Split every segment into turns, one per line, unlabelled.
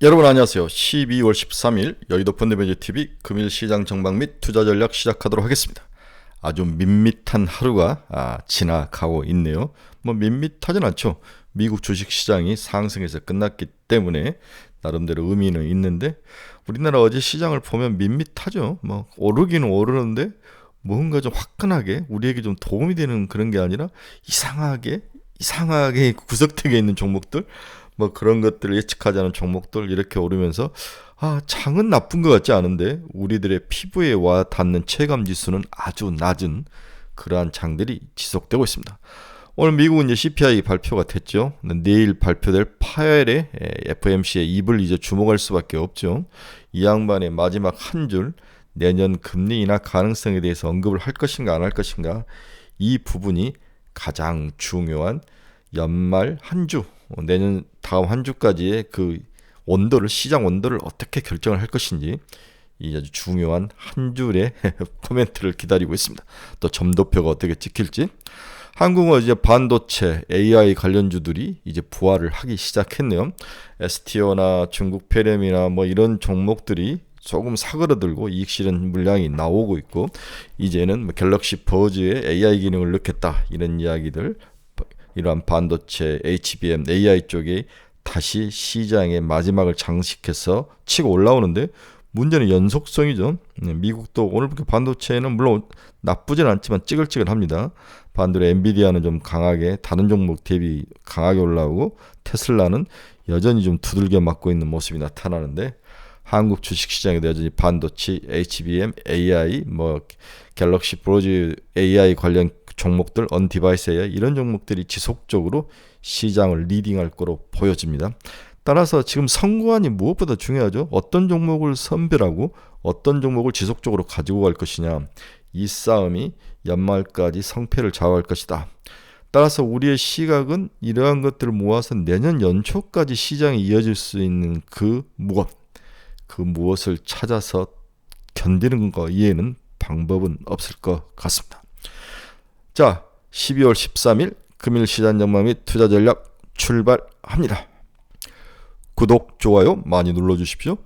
여러분 안녕하세요. 12월 13일 여의도 펀드매니저TV 금일 시장 전망 및 투자 전략 시작하도록 하겠습니다. 아주 밋밋한 하루가 지나가고 있네요. 뭐 밋밋하진 않죠. 미국 주식시장이 상승해서 끝났기 때문에 나름대로 의미는 있는데 우리나라 어제 시장을 보면 밋밋하죠. 뭐 오르기는 오르는데 뭔가 좀 화끈하게 우리에게 좀 도움이 되는 그런 게 아니라 이상하게 구석되게 있는 종목들, 뭐 그런 것들을 예측하지 않은 종목들 이렇게 오르면서 장은 나쁜 것 같지 않은데 우리들의 피부에 와 닿는 체감 지수는 아주 낮은 그러한 장들이 지속되고 있습니다. 오늘 미국은 이제 CPI 발표가 됐죠. 내일 발표될 파웰의 FOMC의 입을 이제 주목할 수밖에 없죠. 이 양반의 마지막 한 줄 내년 금리 인하 가능성에 대해서 언급을 할 것인가 안 할 것인가, 이 부분이 가장 중요한 연말 한 주, 내년 다음 한 주까지의 그 온도를, 시장 온도를 어떻게 결정을 할 것인지, 이 아주 중요한 한 줄의 코멘트를 기다리고 있습니다. 또 점도표가 어떻게 찍힐지. 한국은 이제 반도체, AI 관련주들이 이제 부활을 하기 시작했네요. STO나 중국 페렘이나 뭐 이런 종목들이 조금 사그러들고 이익 실현 물량이 나오고 있고, 이제는 뭐 갤럭시 버즈에 AI 기능을 넣겠다 이런 이야기들, 이러한 반도체, HBM, AI 쪽에 다시 시장의 마지막을 장식해서 치고 올라오는데, 문제는 연속성이죠. 미국도 오늘 반도체는 물론 나쁘진 않지만 찌글찌글합니다. 반대로 엔비디아는 좀 강하게, 다른 종목 대비 강하게 올라오고, 테슬라는 여전히 좀 두들겨 맞고 있는 모습이 나타나는데, 한국 주식시장에도 여전히 반도체, HBM, AI, 뭐 갤럭시 브로즈 AI 관련 종목들, 언디바이스 AI 이런 종목들이 지속적으로 시장을 리딩할 거로 보여집니다. 따라서 지금 선구안이 무엇보다 중요하죠. 어떤 종목을 선별하고 어떤 종목을 지속적으로 가지고 갈 것이냐, 이 싸움이 연말까지 성패를 좌우할 것이다. 따라서 우리의 시각은 이러한 것들을 모아서 내년 연초까지 시장이 이어질 수 있는 그 무엇을 찾아서 견디는 거 이외에는 방법은 없을 것 같습니다. 자, 12월 13일 금일 시장 전망 및 투자 전략 출발합니다. 구독, 좋아요 많이 눌러주십시오.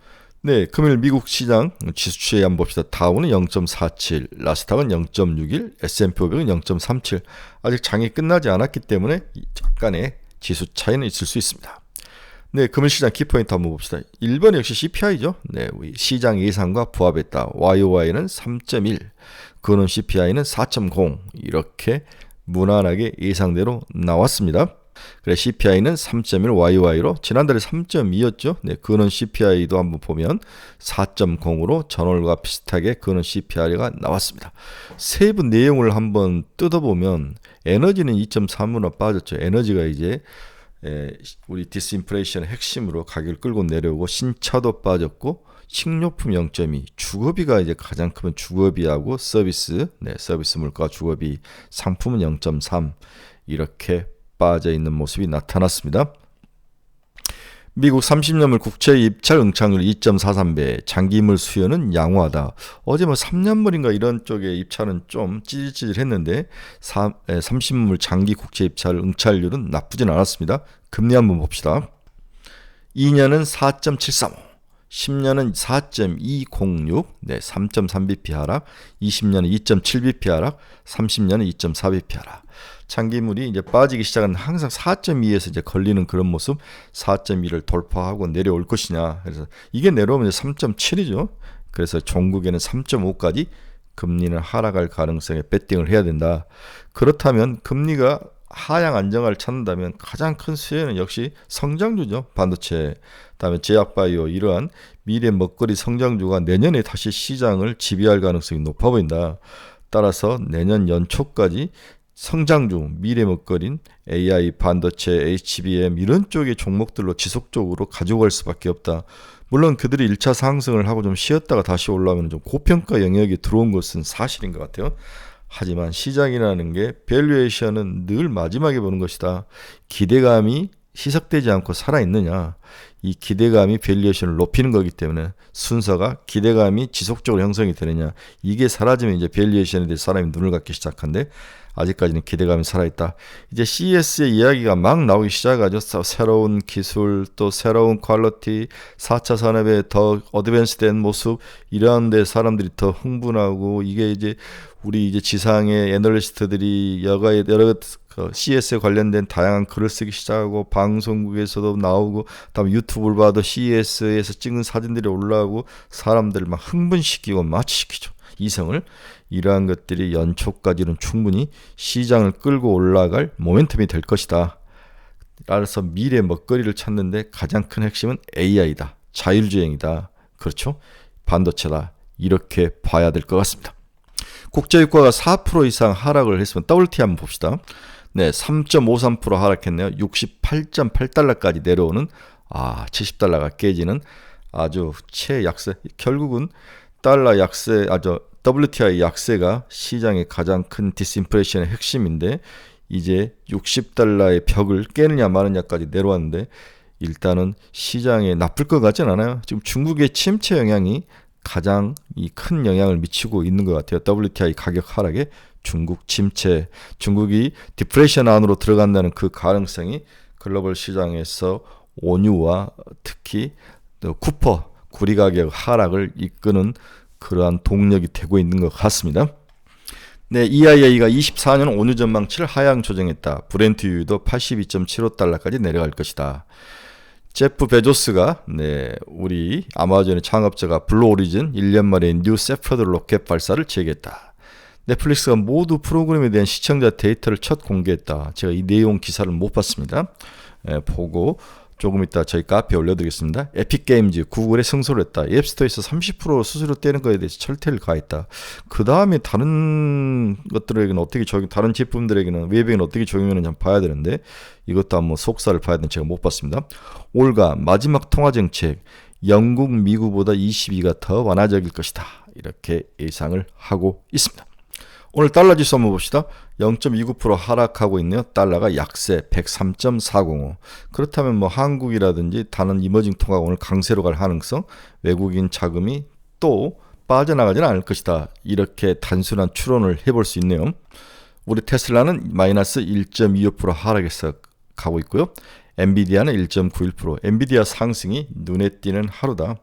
네, 금일 미국 시장 지수추이 한번 봅시다. 다우는 0.47, 나스닥은 0.61, S&P 500은 0.37. 아직 장이 끝나지 않았기 때문에 약간의 지수 차이는 있을 수 있습니다. 네, 금일 시장 키포인트 한번 봅시다. 1번 역시 CPI죠. 네, 시장 예상과 부합했다. YOY는 3.1, 근원 CPI는 4.0. 이렇게 무난하게 예상대로 나왔습니다. 그래, CPI는 3.1, YOY로 지난달에 3.2였죠. 네, 근원 CPI도 한번 보면 4.0으로 전월과 비슷하게 근원 CPI가 나왔습니다. 세부 내용을 한번 뜯어보면 에너지는 2.3으로 빠졌죠. 에너지가 이제 우리 디스인플레이션의 핵심으로 가격을 끌고 내려오고, 신차도 빠졌고, 식료품 0.2, 주거비가 이제 가장 크면 주거비하고 서비스, 서비스 물가 주거비, 상품은 0.3 이렇게 빠져 있는 모습이 나타났습니다. 미국 30년물 국채 입찰 응착률 2.43배, 장기물 수요는 양호하다. 어제 뭐 3년물인가 이런 쪽에 입찰은 좀 찌질찌질했는데 30년물 장기 국채 입찰 응찰률은 나쁘진 않았습니다. 금리 한번 봅시다. 2년은 4.735, 10년은 4.206, 3.3bp 하락, 20년은 2.7bp 하락, 30년은 2.4bp 하락. 장기물이 이제 빠지기 시작은 항상 4.2에서 이제 걸리는 그런 모습, 4.2를 돌파하고 내려올 것이냐. 그래서 이게 내려오면 3.7이죠. 그래서 종국에는 3.5까지 금리는 하락할 가능성에 배팅을 해야 된다. 그렇다면 금리가 하향 안정화를 찾는다면 가장 큰 수혜는 역시 성장주죠. 반도체, 그다음에 제약바이오, 이러한 미래 먹거리 성장주가 내년에 다시 시장을 지배할 가능성이 높아 보인다. 따라서 내년 연초까지 성장주, 미래 먹거리인 AI, 반도체, HBM 이런 쪽의 종목들로 지속적으로 가지고 갈 수밖에 없다. 물론 그들이 1차 상승을 하고 좀 쉬었다가 다시 올라오면 좀 고평가 영역에 들어온 것은 사실인 것 같아요. 하지만 시장이라는 게 밸류에이션은 늘 마지막에 보는 것이다. 기대감이 희석되지 않고 살아있느냐. 이 기대감이 밸류에이션을 높이는 거기 때문에 순서가 기대감이 지속적으로 형성이 되느냐. 이게 사라지면 이제 밸류에이션에 대해서 사람이 눈을 감기 시작한데 아직까지는 기대감이 살아있다. 이제 CES의 이야기가 막 나오기 시작하죠. 새로운 기술, 또 새로운 퀄리티, 4차 산업의 더 어드밴스된 모습, 이러한 데 사람들이 더 흥분하고, 이게 이제 우리 이제 지상의 애널리스트들이 여러 CES에 관련된 다양한 글을 쓰기 시작하고, 방송국에서도 나오고, 다음 유튜브를 봐도 CES에서 찍은 사진들이 올라오고, 사람들을 막 흥분시키고 마취시키죠. 이성을. 이러한 것들이 연초까지는 충분히 시장을 끌고 올라갈 모멘텀이 될 것이다. 따라서 미래 먹거리를 찾는데 가장 큰 핵심은 AI다. 자율주행이다. 그렇죠? 반도체다. 이렇게 봐야 될 것 같습니다. 국제유가가 4% 이상 하락을 했으면 WTI 한번 봅시다. 네, 3.53% 하락했네요. 68.8달러까지 내려오는 70달러가 깨지는 아주 최약세. 결국은 달러 약세, WTI 약세가 시장의 가장 큰 디스인플레이션의 핵심인데, 이제 60달러의 벽을 깨느냐 마느냐까지 내려왔는데, 일단은 시장에 나쁠 것 같진 않아요. 지금 중국의 침체 영향이 가장 큰 영향을 미치고 있는 것 같아요. WTI 가격 하락에 중국 침체, 중국이 디플레이션 안으로 들어간다는 그 가능성이 글로벌 시장에서 원유와 특히 쿠퍼, 구리 가격 하락을 이끄는 그러한 동력이 되고 있는 것 같습니다. 네, EIA가 24년 원유 전망치를 하향 조정했다. 브렌트 유유도 82.75달러까지 내려갈 것이다. 제프 베조스가 우리 아마존의 창업자가 블루 오리진 1년 만에 뉴 세퍼드 로켓 발사를 재개했다. 넷플릭스가 모두 프로그램에 대한 시청자 데이터를 첫 공개했다. 제가 이 내용 기사를 못 봤습니다. 보고 조금 이따 저희 카페에 올려드리겠습니다. 에픽게임즈, 구글에 승소를 했다. 앱스토어에서 30% 수수료 떼는 거에 대해서 철퇴를 가했다. 그 다음에 다른 것들에게는 어떻게 다른 제품들에게는 웹에게는 어떻게 적용하는지 한번 봐야 되는데, 이것도 한번 속사를 봐야 되는데 제가 못 봤습니다. 올가 마지막 통화정책, 영국, 미국보다 22가 더 완화적일 것이다. 이렇게 예상을 하고 있습니다. 오늘 달러 지수 한번 봅시다. 0.29% 하락하고 있네요. 달러가 약세 103.405. 그렇다면 뭐 한국이라든지 다른 이머징 통화가 오늘 강세로 갈 가능성, 외국인 자금이 또 빠져나가지는 않을 것이다. 이렇게 단순한 추론을 해볼 수 있네요. 우리 테슬라는 마이너스 1.25% 하락해서 가고 있고요. 엔비디아는 1.91%. 엔비디아 상승이 눈에 띄는 하루다.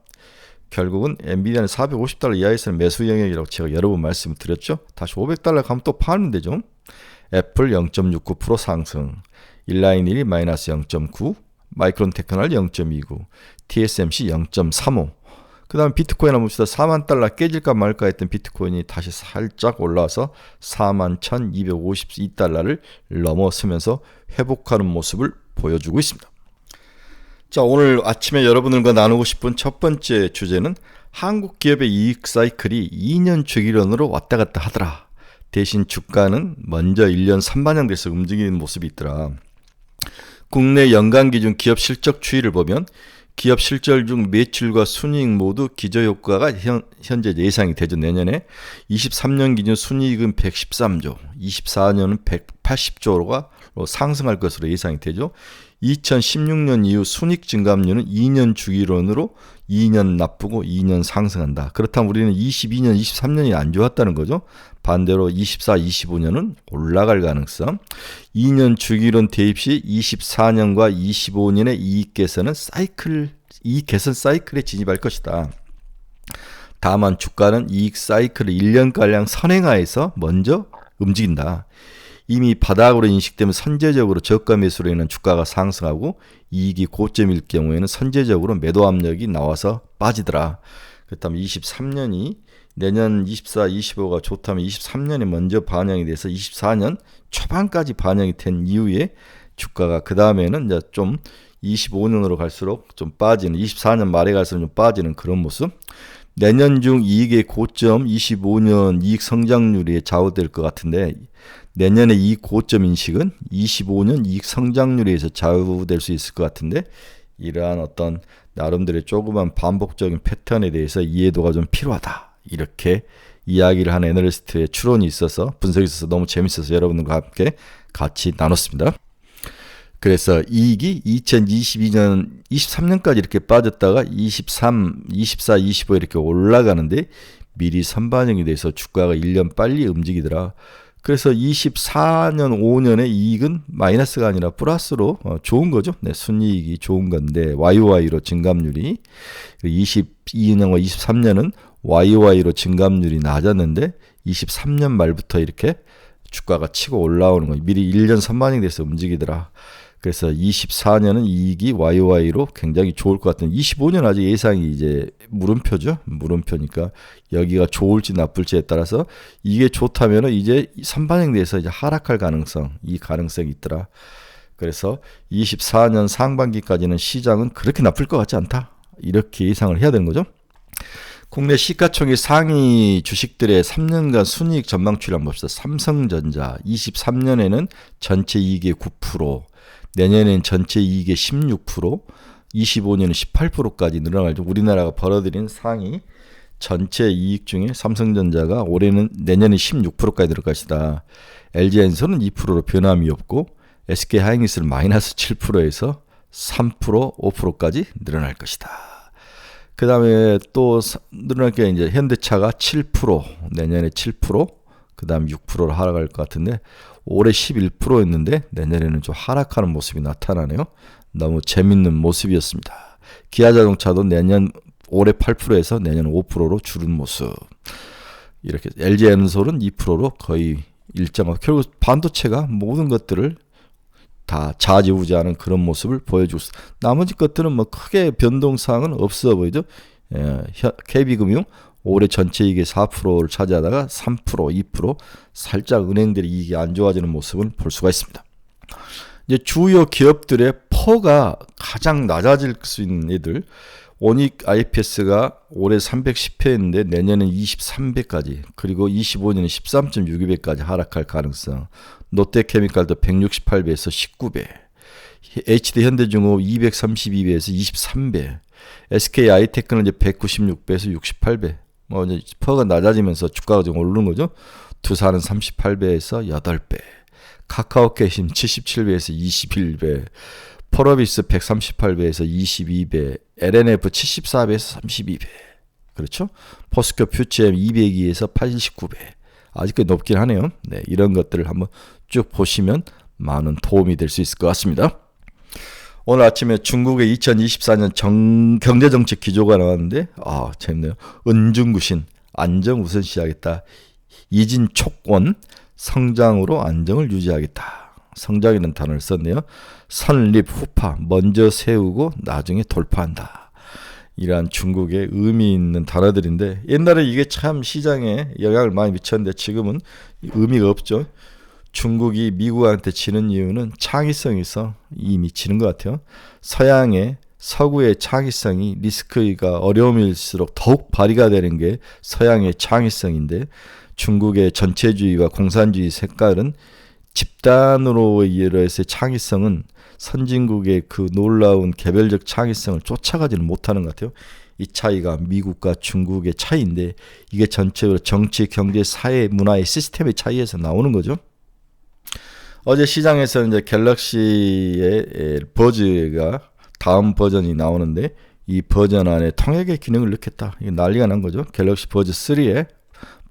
결국은 엔비디아는 450달러 이하에서는 매수 영역이라고 제가 여러 번 말씀드렸죠. 다시 500달러 가면 또 파는 되죠. 애플 0.69% 상승, 인라인일이 마이너스 0.9, 마이크론 테크놀 0.29, TSMC 0.35. 그 다음에 비트코인 한번 봅시다. 4만 달러 깨질까 말까 했던 비트코인이 다시 살짝 올라와서 41,252달러를 넘어서면서 회복하는 모습을 보여주고 있습니다. 자, 오늘 아침에 여러분들과 나누고 싶은 첫 번째 주제는 한국 기업의 이익 사이클이 2년 주기론으로 왔다 갔다 하더라. 대신 주가는 먼저 1년 선반영돼서 움직이는 모습이 있더라. 국내 연간 기준 기업 실적 추이를 보면 기업 실적 중 매출과 순이익 모두 기저효과가 현재 예상이 되죠. 내년에 23년 기준 순이익은 113조, 24년은 180조가 상승할 것으로 예상이 되죠. 2016년 이후 순이익 증감률은 2년 주기론으로 2년 나쁘고 2년 상승한다. 그렇다면 우리는 22년, 23년이 안 좋았다는 거죠. 반대로 24, 25년은 올라갈 가능성. 2년 주기론 대입 시 24년과 25년의 이익 개선 사이클에 진입할 것이다. 다만 주가는 이익 사이클을 1년가량 선행하에서 먼저 움직인다. 이미 바닥으로 인식되면 선제적으로 저가 매수로 인한 주가가 상승하고 이익이 고점일 경우에는 선제적으로 매도 압력이 나와서 빠지더라. 그렇다면 23년이 내년 24, 25가 좋다면 23년에 먼저 반영이 돼서 24년 초반까지 반영이 된 이후에 주가가 그 다음에는 이제 좀 25년으로 갈수록 좀 빠지는, 24년 말에 갈수록 좀 빠지는 그런 모습. 내년 중 이익의 고점 25년 이익 성장률이 좌우될 것 같은데, 내년의 이익 고점 인식은 25년 이익 성장률에 의해서 좌우될 수 있을 것 같은데, 이러한 어떤 나름대로의 조그만 반복적인 패턴에 대해서 이해도가 좀 필요하다. 이렇게 이야기를 한 애널리스트의 추론이 있어서, 분석이 있어서 너무 재밌어서 여러분들과 함께 같이 나눴습니다. 그래서 이익이 2022년, 23년까지 이렇게 빠졌다가 23, 24, 25 이렇게 올라가는데 미리 선반영이 돼서 주가가 1년 빨리 움직이더라. 그래서 24년, 5년의 이익은 마이너스가 아니라 플러스로 좋은 거죠. 네, 순이익이 좋은 건데 YOY로 증감률이 22년과 23년은 YOY로 증감률이 낮았는데 23년 말부터 이렇게 주가가 치고 올라오는 거예요. 미리 1년 선반영이 돼서 움직이더라. 그래서 24년은 이익이 YOY로 굉장히 좋을 것 같은 25년 아직 예상이 이제 물음표죠. 물음표니까 여기가 좋을지 나쁠지에 따라서 이게 좋다면 이제 선반영돼서 이제 하락할 가능성, 이 가능성이 있더라. 그래서 24년 상반기까지는 시장은 그렇게 나쁠 것 같지 않다. 이렇게 예상을 해야 되는 거죠. 국내 시가총액 상위 주식들의 3년간 순이익 전망치를 한번 봅시다. 삼성전자 23년에는 전체 이익의 9%, 내년엔 전체 이익의 16%, 25년은 18%까지 늘어나죠. 우리나라가 벌어들인 상위 전체 이익 중에 삼성전자가 올해는 내년에 16%까지 늘어날 것이다. LG엔솔은 2%로 변함이 없고 SK하이닉스는 마이너스 7%에서 3%, 5%까지 늘어날 것이다. 그 다음에 또 늘어날 게 이제 현대차가 7%, 내년에 7%, 그 다음 6%로 하락할 것 같은데 올해 11%였는데 내년에는 좀 하락하는 모습이 나타나네요. 너무 재밌는 모습이었습니다. 기아자동차도 올해 8%에서 내년 5%로 줄은 모습. 이렇게 LG엔솔은 2%로 거의 일정하고 결국 반도체가 모든 것들을 다 좌지우지하는 그런 모습을 보여주고 나머지 것들은 뭐 크게 변동사항은 없어 보이죠. KB금융 올해 전체 이익의 4%를 차지하다가 3%, 2% 살짝 은행들이 이익이 안 좋아지는 모습을 볼 수가 있습니다. 이제 주요 기업들의 퍼가 가장 낮아질 수 있는 애들 오닉 IPS가 올해 310회인데 내년엔 23배까지 그리고 25년에 13.62배까지 하락할 가능성. 롯데케미칼도 168배에서 19배, HD현대중공업 232배에서 23배, SK아이테크는 이제 196배에서 68배. 뭐 이제 퍼가 낮아지면서 주가가 좀 오르는 거죠. 두산은 38배에서 8배, 카카오캐신 77배에서 21배, 펄어비스 138배에서 22배, LNF 74배에서 32배. 그렇죠? 포스코 퓨처엠 202에서 89배. 아직까지 높긴 하네요. 네, 이런 것들을 한번 쭉 보시면 많은 도움이 될 수 있을 것 같습니다. 오늘 아침에 중국의 2024년 경제정책 기조가 나왔는데 재밌네요. 은중구신, 안정 우선시하겠다. 이진촉권, 성장으로 안정을 유지하겠다. 성장이라는 단어를 썼네요. 선립, 후파, 먼저 세우고 나중에 돌파한다. 이러한 중국의 의미 있는 단어들인데 옛날에 이게 참 시장에 영향을 많이 미쳤는데 지금은 의미가 없죠. 중국이 미국한테 지는 이유는 창의성에서 이미 지는 것 같아요. 서구의 창의성이 리스크가 어려움일수록 더욱 발휘가 되는 게 서양의 창의성인데 중국의 전체주의와 공산주의 색깔은 집단으로 인해서의 창의성은 선진국의 그 놀라운 개별적 창의성을 쫓아가지는 못하는 것 같아요. 이 차이가 미국과 중국의 차이인데 이게 전체적으로 정치, 경제, 사회, 문화의 시스템의 차이에서 나오는 거죠. 어제 시장에서 이제 갤럭시의 버즈가 다음 버전이 나오는데 이 버전 안에 통역의 기능을 넣겠다. 이게 난리가 난 거죠. 갤럭시 버즈 3에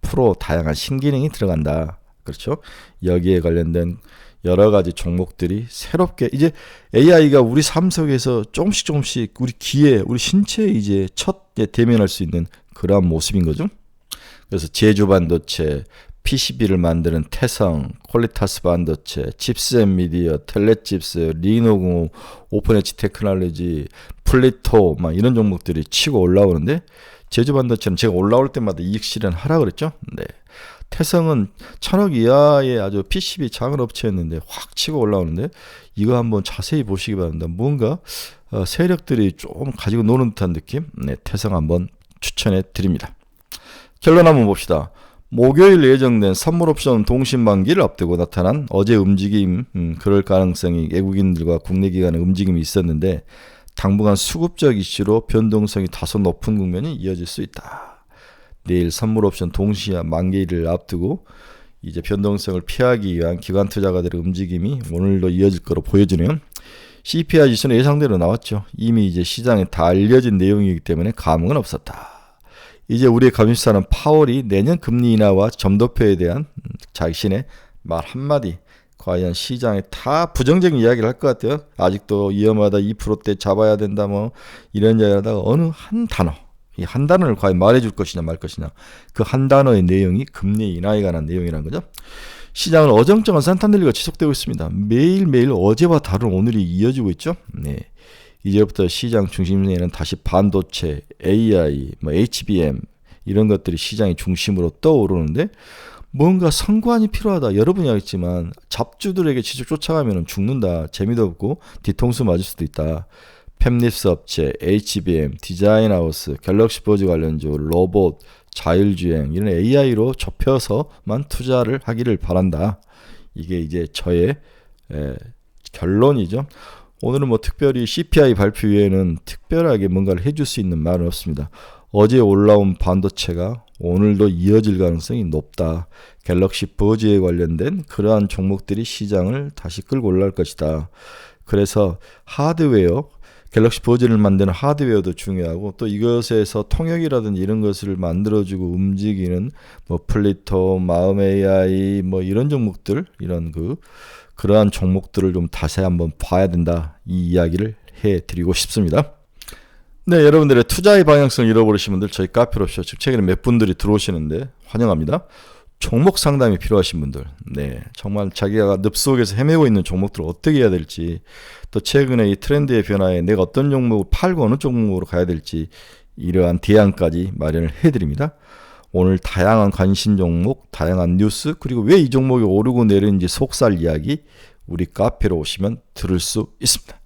프로 다양한 신기능이 들어간다. 그렇죠? 여기에 관련된 여러 가지 종목들이 새롭게 이제 AI가 우리 삶 속에서 조금씩 우리 귀에 우리 신체에 이제 첫 대면할 수 있는 그러한 모습인 거죠. 그래서 제주 반도체, PCB를 만드는 태성, 퀄리타스 반도체, 칩스앤미디어, 텔레칩스, 리노공업, 오픈엣지 테크놀로지, 플리토 막 이런 종목들이 치고 올라오는데 제주 반도체는 제가 올라올 때마다 이익 실현하라 그랬죠. 네. 태성은 1,000억 이하의 아주 PCB 작은 업체였는데 확 치고 올라오는데 이거 한번 자세히 보시기 바랍니다. 뭔가 세력들이 좀 가지고 노는 듯한 느낌. 네, 태성 한번 추천해 드립니다. 결론 한번 봅시다. 목요일 예정된 선물옵션 동신만기를 앞두고 나타난 어제 움직임, 그럴 가능성이 외국인들과 국내 기관의 움직임이 있었는데 당분간 수급적 이슈로 변동성이 다소 높은 국면이 이어질 수 있다. 내일 선물옵션 동시에 만기를 앞두고 이제 변동성을 피하기 위한 기관 투자가들의 움직임이 오늘도 이어질 거로 보여지네요. CPI 지수는 예상대로 나왔죠. 이미 이제 시장에 다 알려진 내용이기 때문에 감흥은 없었다. 이제 우리의 감시사는 파월이 내년 금리 인하와 점도표에 대한 자신의 말 한마디, 과연 시장에 다 부정적인 이야기를 할 것 같아요. 아직도 위험하다, 2%대 잡아야 된다, 뭐 이런 이야기를 하다가 어느 한 단어, 이 한 단어를 과연 말해줄 것이냐 말 것이냐, 그 한 단어의 내용이 금리 인하에 관한 내용이라는 거죠. 시장은 어정쩡한 산탄들리가 지속되고 있습니다. 매일매일 어제와 다른 오늘이 이어지고 있죠. 네. 이제부터 시장 중심에는 다시 반도체, AI, 뭐 HBM 이런 것들이 시장의 중심으로 떠오르는데, 뭔가 선관이 필요하다. 여러분이 알겠지만 잡주들에게 지적 쫓아가면 죽는다. 재미도 없고 뒤통수 맞을 수도 있다. 팹립스 업체, HBM, 디자인하우스, 갤럭시 버즈 관련주, 로봇, 자율주행 이런 AI로 좁혀서만 투자를 하기를 바란다. 이게 이제 저의 결론이죠. 오늘은 뭐 특별히 CPI 발표 외에는 특별하게 뭔가를 해줄 수 있는 말은 없습니다. 어제 올라온 반도체가 오늘도 이어질 가능성이 높다. 갤럭시 버즈에 관련된 그러한 종목들이 시장을 다시 끌고 올라올 것이다. 그래서 하드웨어, 갤럭시 버즈를 만드는 하드웨어도 중요하고, 또 이것에서 통역이라든지 이런 것을 만들어주고 움직이는 뭐 플리토, 마음 AI 뭐 이런 종목들, 이런 그러한 종목들을 좀 다시 한번 봐야 된다. 이 이야기를 해드리고 싶습니다. 네, 여러분들의 투자의 방향성을 잃어버리신 분들 저희 카페로 오셔서 지금 최근에 몇 분들이 들어오시는데 환영합니다. 종목 상담이 필요하신 분들, 네, 정말 자기가 늪 속에서 헤매고 있는 종목들을 어떻게 해야 될지, 또 최근에 이 트렌드의 변화에 내가 어떤 종목을 팔고 어느 종목으로 가야 될지, 이러한 대안까지 마련을 해드립니다. 오늘 다양한 관심 종목, 다양한 뉴스, 그리고 왜 이 종목이 오르고 내리는지 속살 이야기 우리 카페로 오시면 들을 수 있습니다.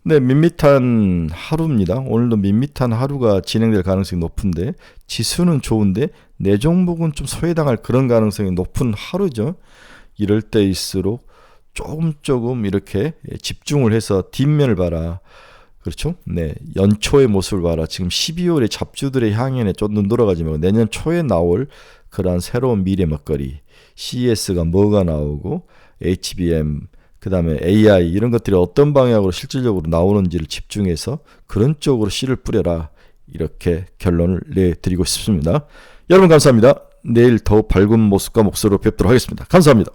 네, 밋밋한 하루입니다. 오늘도 밋밋한 하루가 진행될 가능성이 높은데, 지수는 좋은데 내 종목은 좀 소외당할 그런 가능성이 높은 하루죠. 이럴 때일수록 조금 이렇게 집중을 해서 뒷면을 봐라. 그렇죠? 네, 연초의 모습을 봐라. 지금 12월에 잡주들의 향연에 좀 눈 돌아가지 말고 내년 초에 나올 그러한 새로운 미래 먹거리, CES가 뭐가 나오고 HBM, 그 다음에 AI 이런 것들이 어떤 방향으로 실질적으로 나오는지를 집중해서 그런 쪽으로 씨를 뿌려라. 이렇게 결론을 내드리고 싶습니다. 여러분 감사합니다. 내일 더 밝은 모습과 목소리로 뵙도록 하겠습니다. 감사합니다.